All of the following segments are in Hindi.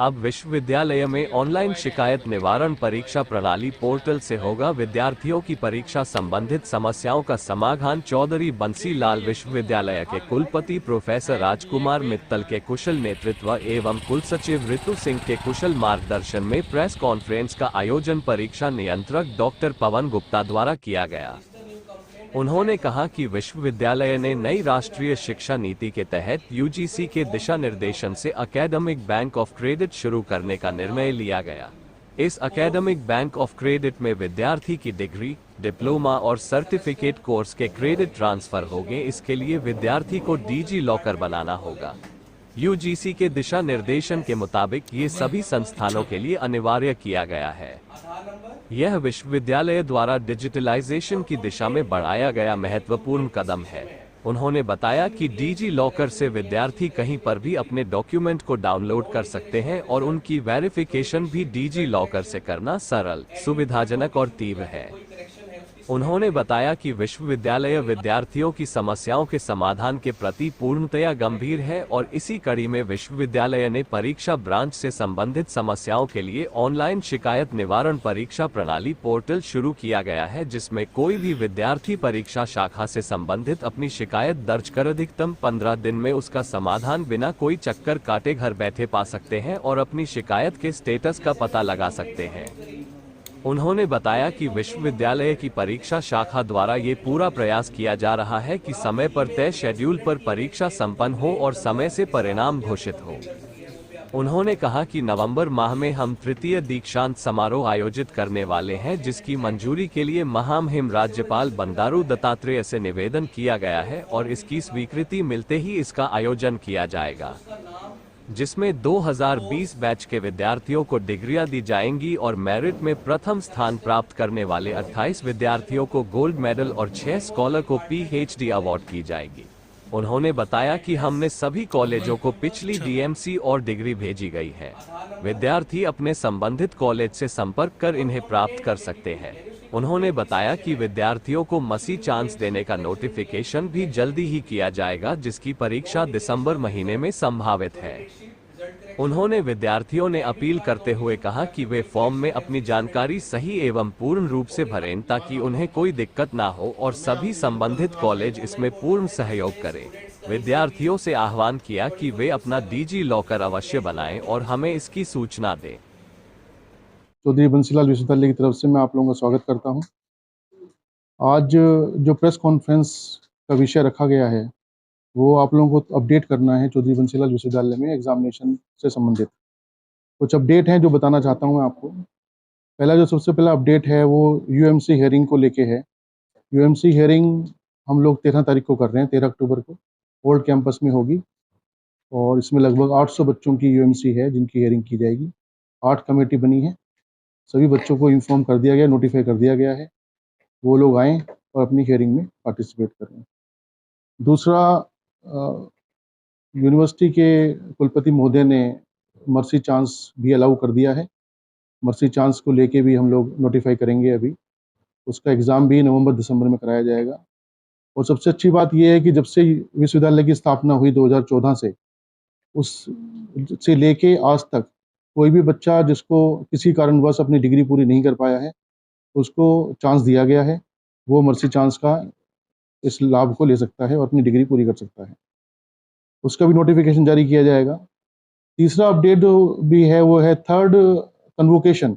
अब विश्वविद्यालय में ऑनलाइन शिकायत निवारण परीक्षा प्रणाली पोर्टल से होगा विद्यार्थियों की परीक्षा संबंधित समस्याओं का समाधान। चौधरी बंसी लाल विश्वविद्यालय के कुलपति प्रोफेसर राजकुमार मित्तल के कुशल नेतृत्व एवं कुलसचिव ऋतु सिंह के कुशल मार्गदर्शन में प्रेस कॉन्फ्रेंस का आयोजन परीक्षा नियंत्रक डॉक्टर पवन गुप्ता द्वारा किया गया। उन्होंने कहा कि विश्वविद्यालय ने नई राष्ट्रीय शिक्षा नीति के तहत यूजीसी के दिशा निर्देशन से एकेडमिक बैंक ऑफ क्रेडिट शुरू करने का निर्णय लिया गया। इस एकेडमिक बैंक ऑफ क्रेडिट में विद्यार्थी की डिग्री, डिप्लोमा और सर्टिफिकेट कोर्स के क्रेडिट ट्रांसफर होंगे। इसके लिए विद्यार्थी को डिजी लॉकर बनाना होगा। यूजीसी के दिशा निर्देशन के मुताबिक ये सभी संस्थानों के लिए अनिवार्य किया गया है। यह विश्वविद्यालय द्वारा डिजिटलाइजेशन की दिशा में बढ़ाया गया महत्वपूर्ण कदम है। उन्होंने बताया कि डिजी लॉकर से विद्यार्थी कहीं पर भी अपने डॉक्यूमेंट को डाउनलोड कर सकते हैं और उनकी वेरिफिकेशन भी डिजी लॉकर से करना सरल, सुविधाजनक और तीव्र है। उन्होंने बताया कि विश्वविद्यालय विद्यार्थियों की समस्याओं के समाधान के प्रति पूर्णतया गंभीर है और इसी कड़ी में विश्वविद्यालय ने परीक्षा ब्रांच से संबंधित समस्याओं के लिए ऑनलाइन शिकायत निवारण परीक्षा प्रणाली पोर्टल शुरू किया गया है, जिसमें कोई भी विद्यार्थी परीक्षा शाखा से संबंधित अपनी शिकायत दर्ज कर अधिकतम 15 दिन में उसका समाधान बिना कोई चक्कर काटे घर बैठे पा सकते हैं और अपनी शिकायत के स्टेटस का पता लगा सकते हैं। उन्होंने बताया कि विश्वविद्यालय की परीक्षा शाखा द्वारा ये पूरा प्रयास किया जा रहा है कि समय पर तय शेड्यूल पर परीक्षा संपन्न हो और समय से परिणाम घोषित हो। उन्होंने कहा कि नवंबर माह में हम तृतीय दीक्षांत समारोह आयोजित करने वाले हैं, जिसकी मंजूरी के लिए महामहिम राज्यपाल बंडारू दत्तात्रेय से निवेदन किया गया है और इसकी स्वीकृति मिलते ही इसका आयोजन किया जाएगा, जिसमें 2020 बैच के विद्यार्थियों को डिग्रियां दी जाएंगी और मेरिट में प्रथम स्थान प्राप्त करने वाले 28 विद्यार्थियों को गोल्ड मेडल और 6 स्कॉलर को पीएचडी अवार्ड की जाएगी। उन्होंने बताया कि हमने सभी कॉलेजों को पिछली डीएमसी और डिग्री भेजी गई है। विद्यार्थी अपने संबंधित कॉलेज से संपर्क कर इन्हें प्राप्त कर सकते हैं। उन्होंने बताया कि विद्यार्थियों को मसी चांस देने का नोटिफिकेशन भी जल्दी ही किया जाएगा, जिसकी परीक्षा दिसंबर महीने में संभावित है। उन्होंने विद्यार्थियों ने अपील करते हुए कहा कि वे फॉर्म में अपनी जानकारी सही एवं पूर्ण रूप से भरें ताकि उन्हें कोई दिक्कत ना हो और सभी संबंधित कॉलेज इसमें पूर्ण सहयोग करें। विद्यार्थियों से आह्वान किया कि वे अपना डिजी लॉकर अवश्य बनाएं और हमें इसकी सूचना दें। चौधरी बंसीलाल विश्वविद्यालय की तरफ से मैं आप लोगों का स्वागत करता हूं। आज जो प्रेस कॉन्फ्रेंस का विषय रखा गया है वो आप लोगों को अपडेट करना है चौधरी बंसीलाल विश्वविद्यालय में एग्जामिनेशन से संबंधित कुछ अपडेट हैं जो बताना चाहता हूं मैं आपको। पहला जो सबसे पहला अपडेट है वो यूएमसी हियरिंग को लेके है। यूएमसी हियरिंग हम लोग 13 तारीख को कर रहे हैं, 13 अक्टूबर को ओल्ड कैंपस में होगी और इसमें लगभग 800 बच्चों की यूएमसी है जिनकी हियरिंग की जाएगी। 8 कमेटी बनी है, सभी बच्चों को इन्फॉर्म कर दिया गया, नोटिफाई कर दिया गया है, वो लोग आएँ और अपनी हियरिंग में पार्टिसिपेट करें। दूसरा, यूनिवर्सिटी के कुलपति महोदय ने मर्सी चांस भी अलाउ कर दिया है। मर्सी चांस को लेके भी हम लोग नोटिफाई करेंगे अभी। उसका एग्ज़ाम भी नवंबर-दिसंबर में कराया जाएगा। और सबसे अच्छी बात ये है कि जब से विश्वविद्यालय की स्थापना हुई 2014 से, उस से लेके आज तक कोई भी बच्चा जिसको किसी कारणवश अपनी डिग्री पूरी नहीं कर पाया है, उसको चांस दिया गया है। वो मर्सी चांस का इस लाभ को ले सकता है और अपनी डिग्री पूरी कर सकता है। उसका भी नोटिफिकेशन जारी किया जाएगा। तीसरा अपडेट जो भी है वो है थर्ड कन्वोकेशन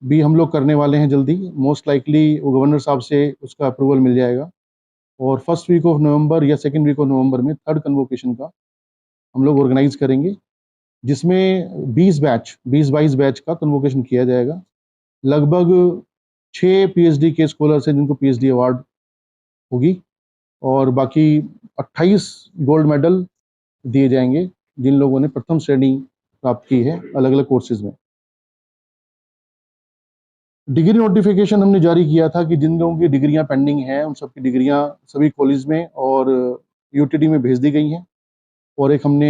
भी हम लोग करने वाले हैं जल्दी। मोस्ट लाइकली वो गवर्नर साहब से उसका अप्रूवल मिल जाएगा और फर्स्ट वीक ऑफ नवंबर या सेकंड वीक ऑफ नवंबर में थर्ड कन्वोकेशन का हम लोग ऑर्गेनाइज करेंगे, जिसमें 20-22 बैच का कन्वोकेशन किया जाएगा। लगभग 6 पीएचडी के स्कॉलर्स हैं जिनको पीएचडी अवार्ड होगी और बाकी 28 गोल्ड मेडल दिए जाएंगे जिन लोगों ने प्रथम श्रेणी प्राप्त की है अलग अलग कोर्सेज में। डिग्री नोटिफिकेशन हमने जारी किया था कि जिन लोगों की डिग्रियां पेंडिंग हैं उन सबकी डिग्रियां सभी कॉलेज में और यूटीडी में भेज दी गई हैं। और एक हमने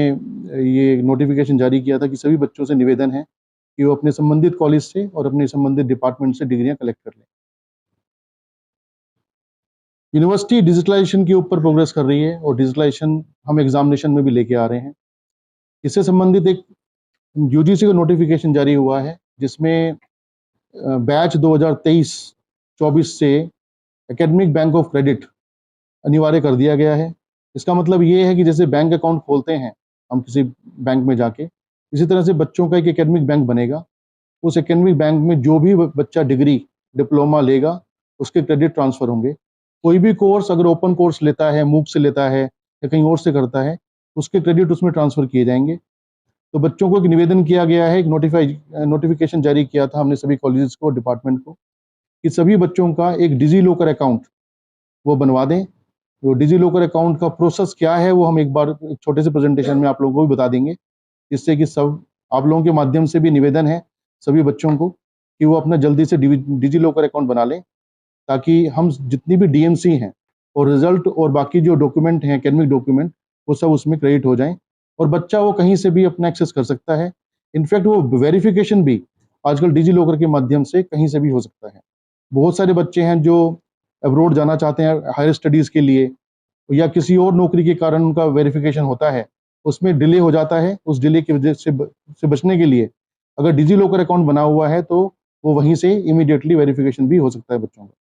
ये नोटिफिकेशन जारी किया था कि सभी बच्चों से निवेदन है कि वो अपने संबंधित कॉलेज से और अपने संबंधित डिपार्टमेंट से डिग्रियां कलेक्ट कर लें। यूनिवर्सिटी डिजिटलाइजेशन के ऊपर प्रोग्रेस कर रही है और डिजिटलाइजेशन हम एग्जामिनेशन में भी लेके आ रहे हैं। इससे संबंधित एक यूजीसी का नोटिफिकेशन जारी हुआ है जिसमें बैच 2023-24 से एकेडमिक बैंक ऑफ क्रेडिट अनिवार्य कर दिया गया है। इसका मतलब ये है कि जैसे बैंक अकाउंट खोलते हैं हम किसी बैंक में जाके, इसी तरह से बच्चों का एक एकेडमिक बैंक बनेगा। उस एकेडमिक बैंक में जो भी बच्चा डिग्री, डिप्लोमा लेगा, उसके क्रेडिट ट्रांसफ़र होंगे। कोई भी कोर्स अगर ओपन कोर्स लेता है, मूक से लेता है या कहीं और से करता है, उसके क्रेडिट उसमें ट्रांसफ़र किए जाएँगे। तो बच्चों को एक निवेदन किया गया है, एक नोटिफिकेशन जारी किया था हमने सभी कॉलेजेस को, डिपार्टमेंट को, कि सभी बच्चों का एक डिजी लॉकर अकाउंट वो बनवा दें। वो डिजी लॉकर अकाउंट का प्रोसेस क्या है वो हम एक बार एक छोटे से प्रेजेंटेशन में आप लोगों को भी बता देंगे, जिससे कि सब आप लोगों के माध्यम से भी निवेदन है सभी बच्चों को कि वो अपना जल्दी से डिजी लॉकर अकाउंट बना लें, ताकि हम जितनी भी डीएमसी हैं और रिजल्ट और बाकी जो डॉक्यूमेंट हैं, एकेडमिक डॉक्यूमेंट, वो सब उसमें क्रेडिट हो जाएं और बच्चा वो कहीं से भी अपना एक्सेस कर सकता है। इनफैक्ट वो वेरिफिकेशन भी आजकल डिजी लॉकर के माध्यम से कहीं से भी हो सकता है। बहुत सारे बच्चे हैं जो अब्रॉड जाना चाहते हैं हायर स्टडीज़ के लिए, या किसी और नौकरी के कारण उनका वेरिफिकेशन होता है, उसमें डिले हो जाता है। उस डिले की वजह से बचने के लिए अगर डिजी लॉकर अकाउंट बना हुआ है तो वो वहीं से इमीडिएटली वेरिफिकेशन भी हो सकता है बच्चों का।